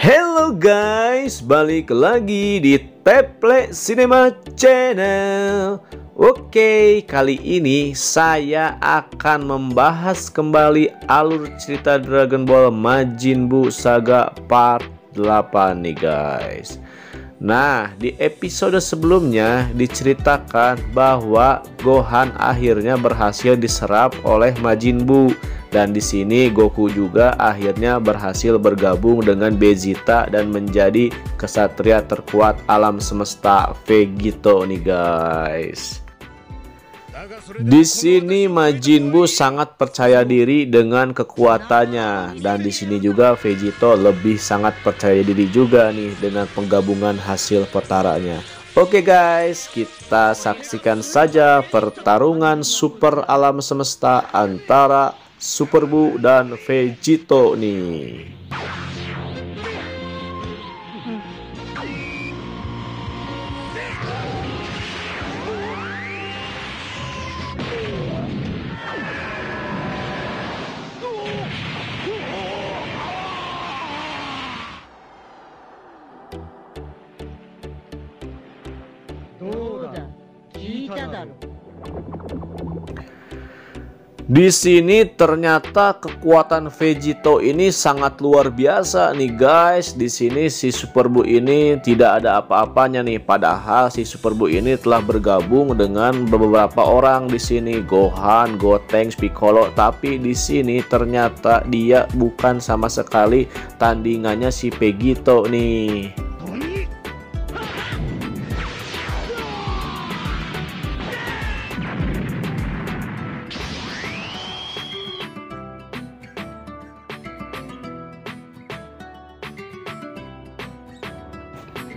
Hello guys, balik lagi di Teple Cinema Channel. Oke, kali ini saya akan membahas kembali alur cerita Dragon Ball Majin Buu Saga Part 8 nih guys. Nah, di episode sebelumnya diceritakan bahwa Gohan akhirnya berhasil diserap oleh Majin Buu. Dan di sini Goku juga akhirnya berhasil bergabung dengan Vegeta dan menjadi kesatria terkuat alam semesta Vegito nih guys. Di sini Majin Buu sangat percaya diri dengan kekuatannya, dan di sini juga Vegito lebih sangat percaya diri juga nih dengan penggabungan hasil petaranya. Oke guys, kita saksikan saja pertarungan super alam semesta antara Super Buu dan Vegito nih. Di sini ternyata kekuatan Vegito ini sangat luar biasa nih guys. Di sini si Super Buu ini tidak ada apa-apanya nih, padahal si Super Buu ini telah bergabung dengan beberapa orang di sini, Gohan, Gotenks, Piccolo, tapi di sini ternyata dia bukan sama sekali tandingannya si Vegito nih.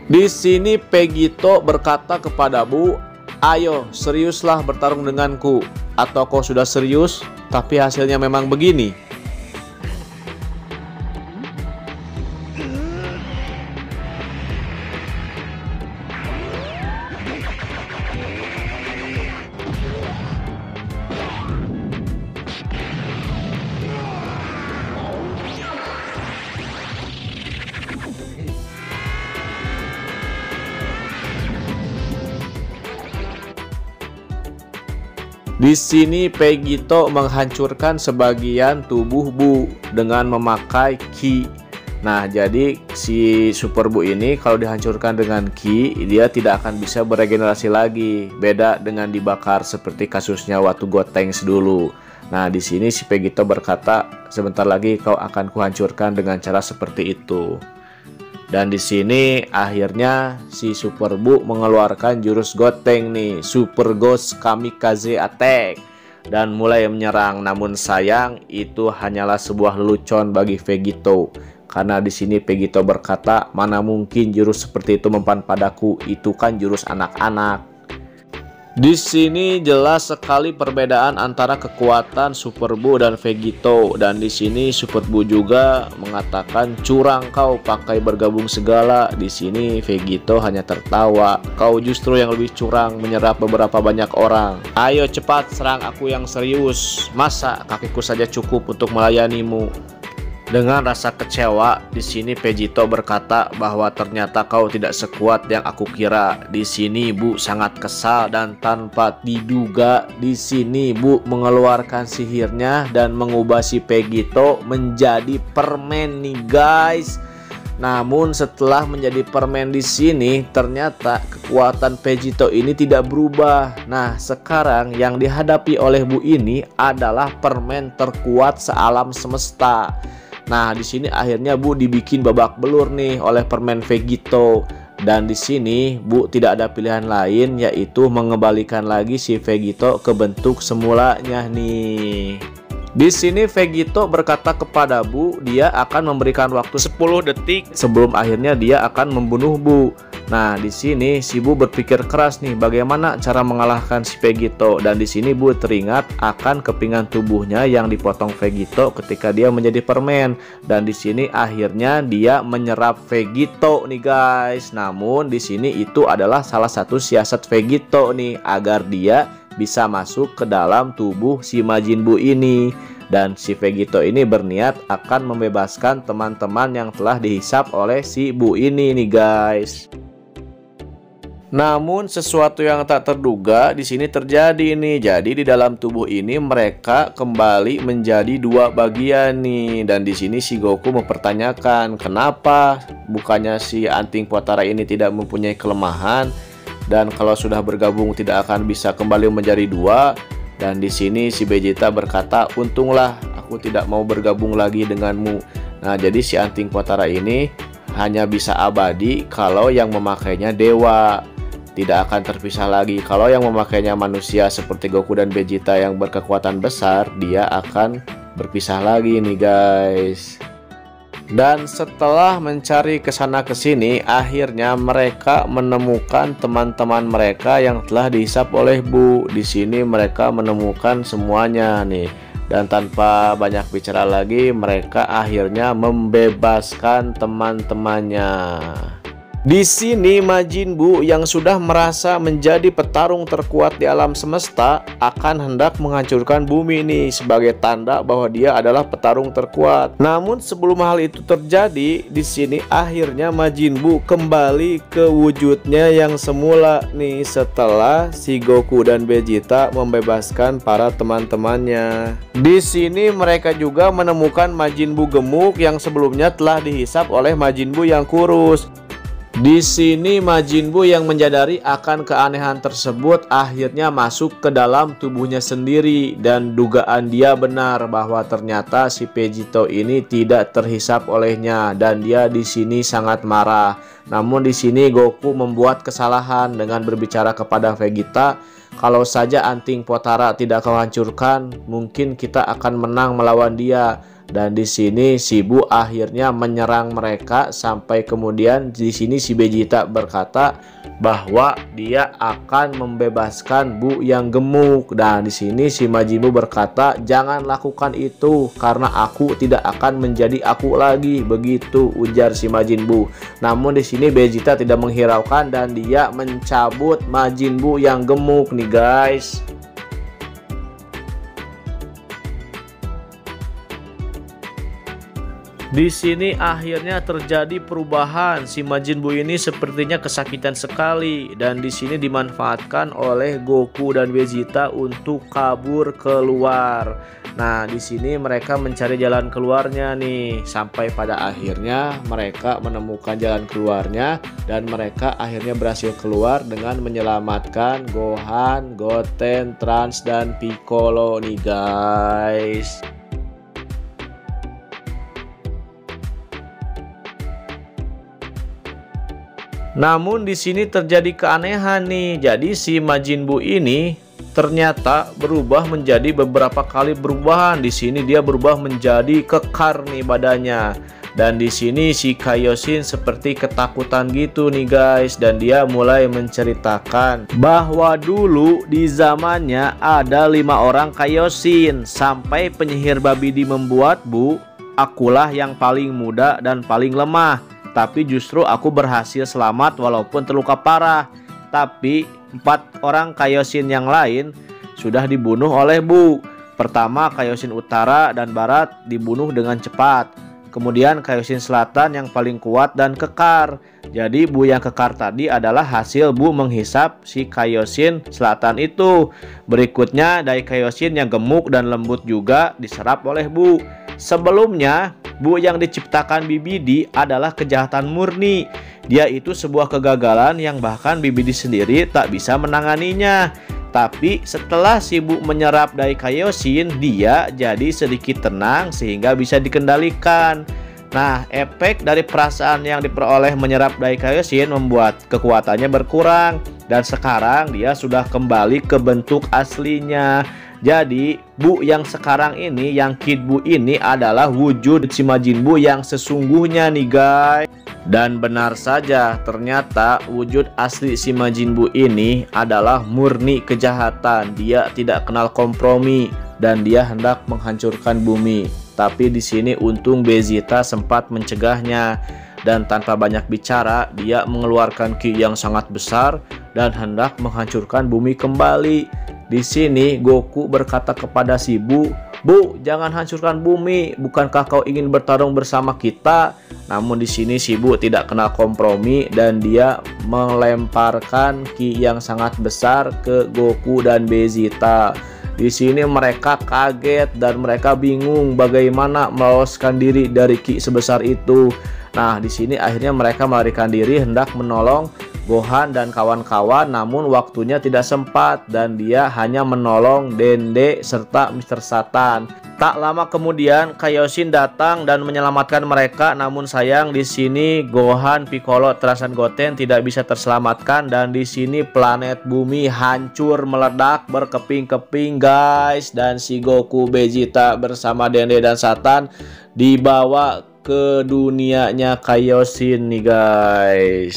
Di sini Vegito berkata kepada Buu, "Ayo, seriuslah bertarung denganku. Atau kau sudah serius, tapi hasilnya memang begini?" Di sini Vegito menghancurkan sebagian tubuh Buu dengan memakai Ki. Nah, jadi si Super Buu ini kalau dihancurkan dengan Ki, dia tidak akan bisa beregenerasi lagi. Beda dengan dibakar seperti kasusnya waktu Gotenks dulu. Nah, di sini si Vegito berkata, "Sebentar lagi kau akan kuhancurkan dengan cara seperti itu." Dan di sini akhirnya si Super Buu mengeluarkan jurus Gotenks nih, Super Ghost Kamikaze Attack, dan mulai menyerang. Namun sayang, itu hanyalah sebuah lelucon bagi Vegito, karena di sini Vegito berkata, "Mana mungkin jurus seperti itu mempan padaku, itu kan jurus anak-anak." Di sini jelas sekali perbedaan antara kekuatan Super Buu dan Vegito, dan di sini Super Buu juga mengatakan, "Curang kau pakai bergabung segala." Di sini Vegito hanya tertawa, "Kau justru yang lebih curang menyerap beberapa banyak orang. Ayo cepat serang aku yang serius. Masa kakiku saja cukup untuk melayanimu?" Dengan rasa kecewa, di sini Vegito berkata bahwa ternyata kau tidak sekuat yang aku kira. Di sini Buu sangat kesal dan tanpa diduga di sini Buu mengeluarkan sihirnya dan mengubah si Vegito menjadi permen nih guys. Namun setelah menjadi permen di sini, ternyata kekuatan Vegito ini tidak berubah. Nah, sekarang yang dihadapi oleh Buu ini adalah permen terkuat sealam semesta. Nah, di sini akhirnya Buu dibikin babak belur nih oleh permen Vegito, dan di sini Buu tidak ada pilihan lain yaitu mengembalikan lagi si Vegito ke bentuk semulanya nih. Di sini Vegito berkata kepada Buu dia akan memberikan waktu 10 detik sebelum akhirnya dia akan membunuh Buu. Nah, di sini si Buu berpikir keras nih bagaimana cara mengalahkan si Vegito, dan di sini Buu teringat akan kepingan tubuhnya yang dipotong Vegito ketika dia menjadi permen, dan di sini akhirnya dia menyerap Vegito nih guys. Namun di sini itu adalah salah satu siasat Vegito nih agar dia bisa masuk ke dalam tubuh si Majin Buu ini. Dan si Vegito ini berniat akan membebaskan teman-teman yang telah dihisap oleh si Bu ini nih guys. Namun sesuatu yang tak terduga di sini terjadi nih. Jadi di dalam tubuh ini mereka kembali menjadi dua bagian nih. Dan di sini si Goku mempertanyakan kenapa bukannya si Anting Potara ini tidak mempunyai kelemahan, dan kalau sudah bergabung tidak akan bisa kembali menjadi dua. Dan di sini si Vegeta berkata, untunglah aku tidak mau bergabung lagi denganmu. Nah, jadi si Anting Potara ini hanya bisa abadi kalau yang memakainya dewa, tidak akan terpisah lagi. Kalau yang memakainya manusia seperti Goku dan Vegeta yang berkekuatan besar, dia akan berpisah lagi nih guys. Dan setelah mencari kesana kesini, akhirnya mereka menemukan teman-teman mereka yang telah dihisap oleh Bu. Di sini mereka menemukan semuanya nih. Dan tanpa banyak bicara lagi, mereka akhirnya membebaskan teman-temannya. Di sini Majin Buu yang sudah merasa menjadi petarung terkuat di alam semesta akan hendak menghancurkan bumi ini sebagai tanda bahwa dia adalah petarung terkuat. Namun sebelum hal itu terjadi, di sini akhirnya Majin Buu kembali ke wujudnya yang semula nih setelah si Goku dan Vegeta membebaskan para teman-temannya. Di sini mereka juga menemukan Majin Buu gemuk yang sebelumnya telah dihisap oleh Majin Buu yang kurus. Di sini Majin Buu yang menyadari akan keanehan tersebut akhirnya masuk ke dalam tubuhnya sendiri, dan dugaan dia benar bahwa ternyata si Vegito ini tidak terhisap olehnya, dan dia di sini sangat marah. Namun di sini Goku membuat kesalahan dengan berbicara kepada Vegeta, kalau saja Anting Potara tidak kau hancurkan, mungkin kita akan menang melawan dia. Dan di sini si Bu akhirnya menyerang mereka sampai kemudian di sini si Vegeta berkata bahwa dia akan membebaskan Bu yang gemuk. Dan di sini si Majin Buu berkata, "Jangan lakukan itu karena aku tidak akan menjadi aku lagi." Begitu ujar si Majin Buu. Namun di sini Vegeta tidak menghiraukan dan dia mencabut Majin Buu yang gemuk nih guys. Di sini akhirnya terjadi perubahan. Si Majin Buu ini sepertinya kesakitan sekali, dan di sini dimanfaatkan oleh Goku dan Vegeta untuk kabur keluar. Nah, di sini mereka mencari jalan keluarnya nih, sampai pada akhirnya mereka menemukan jalan keluarnya, dan mereka akhirnya berhasil keluar dengan menyelamatkan Gohan, Goten, Trunks, dan Piccolo nih guys. Namun di sini terjadi keanehan nih. Jadi si Majin Buu ini ternyata berubah menjadi beberapa kali perubahan. Di sini dia berubah menjadi kekar nih badannya. Dan di sini si Kaioshin seperti ketakutan gitu nih guys, dan dia mulai menceritakan bahwa dulu di zamannya ada 5 orang Kaioshin, sampai penyihir Babidi membuat Bu, akulah yang paling muda dan paling lemah. Tapi justru aku berhasil selamat walaupun terluka parah. Tapi 4 orang Kaioshin yang lain sudah dibunuh oleh Bu. Pertama Kaioshin Utara dan Barat dibunuh dengan cepat. Kemudian Kaioshin Selatan yang paling kuat dan kekar. Jadi Bu yang kekar tadi adalah hasil Bu menghisap si Kaioshin Selatan itu. Berikutnya Dai Kaioshin yang gemuk dan lembut juga diserap oleh Bu. Sebelumnya Bu yang diciptakan Babidi adalah kejahatan murni. Dia itu sebuah kegagalan yang bahkan Babidi sendiri tak bisa menanganinya. Tapi setelah si Bu menyerap Dai Kaioshin, dia jadi sedikit tenang sehingga bisa dikendalikan. Nah, efek dari perasaan yang diperoleh menyerap Dai Kaioshin membuat kekuatannya berkurang, dan sekarang dia sudah kembali ke bentuk aslinya. Jadi Bu yang sekarang ini, yang Kid Buu ini adalah wujud si Majin Buu yang sesungguhnya nih guys. Dan benar saja, ternyata wujud asli si Majin Buu ini adalah murni kejahatan. Dia tidak kenal kompromi dan dia hendak menghancurkan bumi. Tapi di sini untung Vegeta sempat mencegahnya, dan tanpa banyak bicara dia mengeluarkan ki yang sangat besar dan hendak menghancurkan bumi kembali. Di sini Goku berkata kepada si Bu Bu, jangan hancurkan bumi. Bukankah kau ingin bertarung bersama kita? Namun di sini si Bu tidak kenal kompromi dan dia melemparkan ki yang sangat besar ke Goku dan Vegeta. Di sini mereka kaget dan mereka bingung bagaimana meloloskan diri dari ki sebesar itu. Nah, di sini akhirnya mereka melarikan diri hendak menolong Gohan dan kawan-kawan, namun waktunya tidak sempat dan dia hanya menolong Dende serta Mr. Satan. Tak lama kemudian Kaioshin datang dan menyelamatkan mereka, namun sayang di sini Gohan, Piccolo, Trunks dan Goten tidak bisa terselamatkan dan di sini planet bumi hancur meledak berkeping-keping guys, dan si Goku, Vegeta bersama Dende dan Satan dibawa ke dunianya Kaioshin nih guys.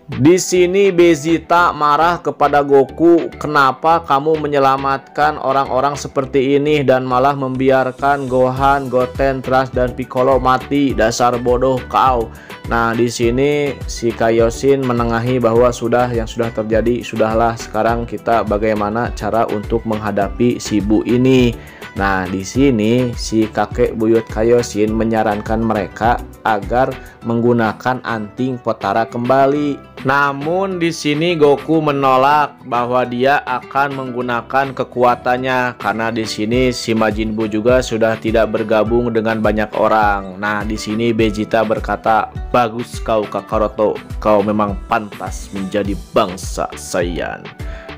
Di sini Vegeta marah kepada Goku, kenapa kamu menyelamatkan orang-orang seperti ini dan malah membiarkan Gohan, Goten, Trunks dan Piccolo mati, dasar bodoh kau. Nah, di sini si Kaioshin menengahi bahwa yang sudah terjadi sudahlah, sekarang kita bagaimana cara untuk menghadapi si Bu ini. Nah, di sini si kakek buyut Kaioshin menyarankan mereka agar menggunakan anting Potara kembali. Namun di sini Goku menolak bahwa dia akan menggunakan kekuatannya karena di sini si Majin Buu juga sudah tidak bergabung dengan banyak orang. Nah, di sini Vegeta berkata, "Bagus kau Kakaroto, kau memang pantas menjadi bangsa Saiyan."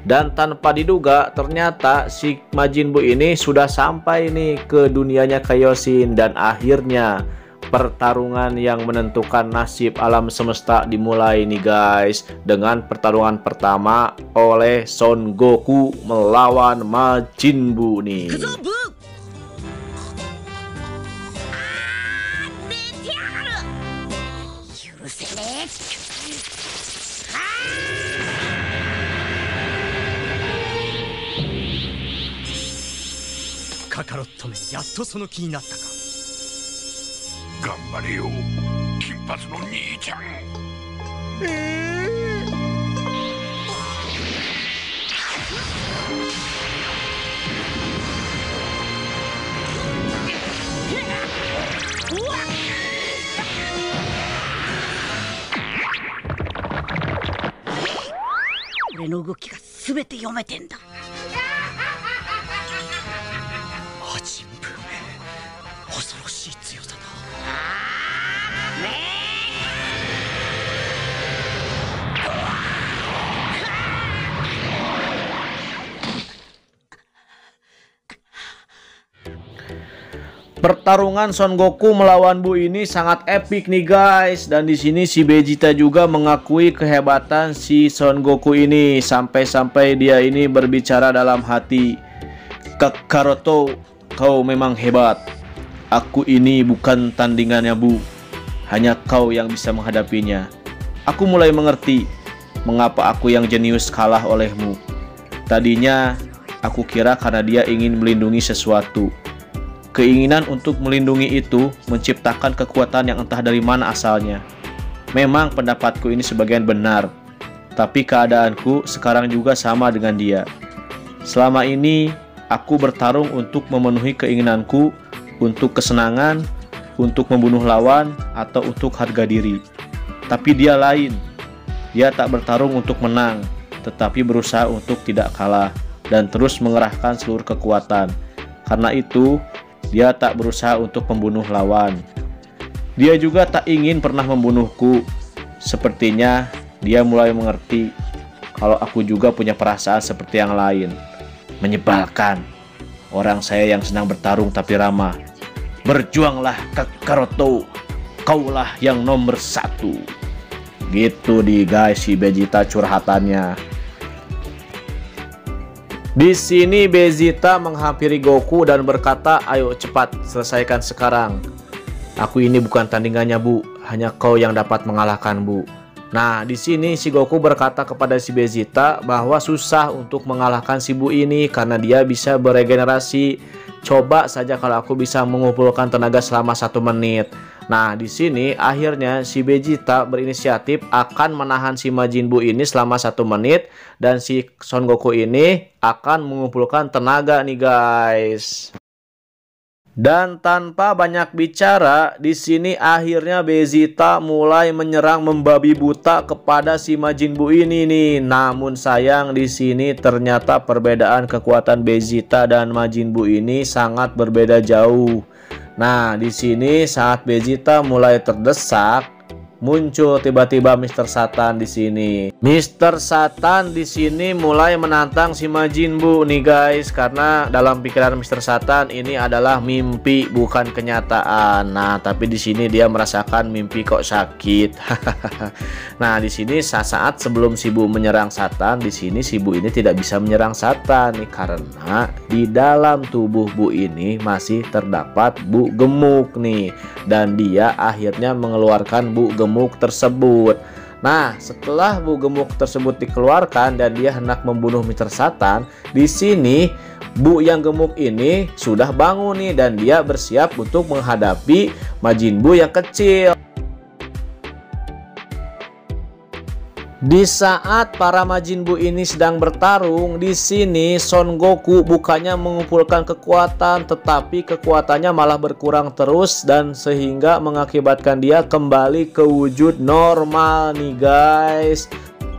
Dan tanpa diduga ternyata si Majin Buu ini sudah sampai nih ke dunianya Kaioshin dan akhirnya pertarungan yang menentukan nasib alam semesta dimulai nih guys, dengan pertarungan pertama oleh Son Goku melawan Majin Buu nih. Kakarot め、やっとその気になったか。頑張れよ、金髪の兄ちゃん。俺の動きが全て読めてんだ。魔人ブーめ、恐ろしい強さだ。Pertarungan Son Goku melawan Buu ini sangat epic nih guys, dan di sini si Vegeta juga mengakui kehebatan si Son Goku ini sampai-sampai dia ini berbicara dalam hati, "Kakaroto, kau memang hebat. Aku ini bukan tandingannya Buu. Hanya kau yang bisa menghadapinya. Aku mulai mengerti mengapa aku yang jenius kalah olehmu. Tadinya aku kira karena dia ingin melindungi sesuatu. Keinginan untuk melindungi itu menciptakan kekuatan yang entah dari mana asalnya. Memang pendapatku ini sebagian benar, tapi keadaanku sekarang juga sama dengan dia. Selama ini aku bertarung untuk memenuhi keinginanku, untuk kesenangan, untuk membunuh lawan, atau untuk harga diri. Tapi dia lain. Dia tak bertarung untuk menang, tetapi berusaha untuk tidak kalah dan terus mengerahkan seluruh kekuatan. Karena itu, dia tak berusaha untuk membunuh lawan. Dia juga tak ingin pernah membunuhku. Sepertinya dia mulai mengerti kalau aku juga punya perasaan seperti yang lain. Menyebalkan. Orang saya yang senang bertarung tapi ramah. Berjuanglah Kakaroto. Kaulah yang nomor 1. Gitu di guys si Vegeta curhatannya. Di sini Vegeta menghampiri Goku dan berkata, "Ayo cepat selesaikan sekarang. Aku ini bukan tandingannya Bu, hanya kau yang dapat mengalahkan Bu." Nah, di sini si Goku berkata kepada si Vegeta bahwa susah untuk mengalahkan si Bu ini karena dia bisa beregenerasi. Coba saja kalau aku bisa mengumpulkan tenaga selama 1 menit. Nah, di sini akhirnya si Vegeta berinisiatif akan menahan si Majin Buu ini selama 1 menit dan si Son Goku ini akan mengumpulkan tenaga nih guys. Dan tanpa banyak bicara, di sini akhirnya Vegeta mulai menyerang membabi buta kepada si Majin Buu ini nih. Namun sayang di sini ternyata perbedaan kekuatan Vegeta dan Majin Buu ini sangat berbeda jauh. Nah, di sini saat Vegeta mulai terdesak, muncul tiba-tiba Mr. Satan di sini. Mr. Satan di sini mulai menantang si Majin Buu nih guys, karena dalam pikiran Mr. Satan ini adalah mimpi bukan kenyataan. Nah, tapi di sini dia merasakan mimpi kok sakit. Nah, di sini saat sebelum si Buu menyerang Satan, di sini si Buu ini tidak bisa menyerang Satan nih karena di dalam tubuh Buu ini masih terdapat Buu gemuk nih, dan dia akhirnya mengeluarkan Buu gemuk tersebut. Nah, setelah Buu gemuk tersebut dikeluarkan dan dia hendak membunuh Mr. Satan, di sini Buu yang gemuk ini sudah bangun nih dan dia bersiap untuk menghadapi Majin Buu yang kecil. Di saat para Majin Buu ini sedang bertarung, di sini Son Goku bukannya mengumpulkan kekuatan, tetapi kekuatannya malah berkurang terus dan sehingga mengakibatkan dia kembali ke wujud normal nih guys.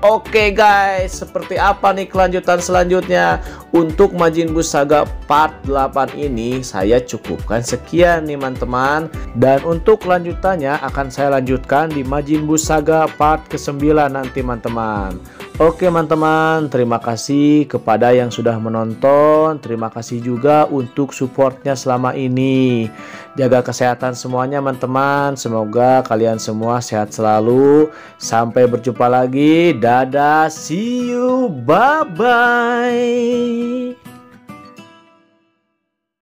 Oke guys, seperti apa nih kelanjutan selanjutnya? Untuk Majin Buu Saga part 8 ini saya cukupkan sekian nih teman-teman. Dan untuk kelanjutannya akan saya lanjutkan di Majin Buu Saga part ke-9 nanti teman-teman. Oke teman-teman, terima kasih kepada yang sudah menonton. Terima kasih juga untuk supportnya selama ini. Jaga kesehatan semuanya teman-teman. Semoga kalian semua sehat selalu. Sampai berjumpa lagi. Dadah, see you, bye-bye.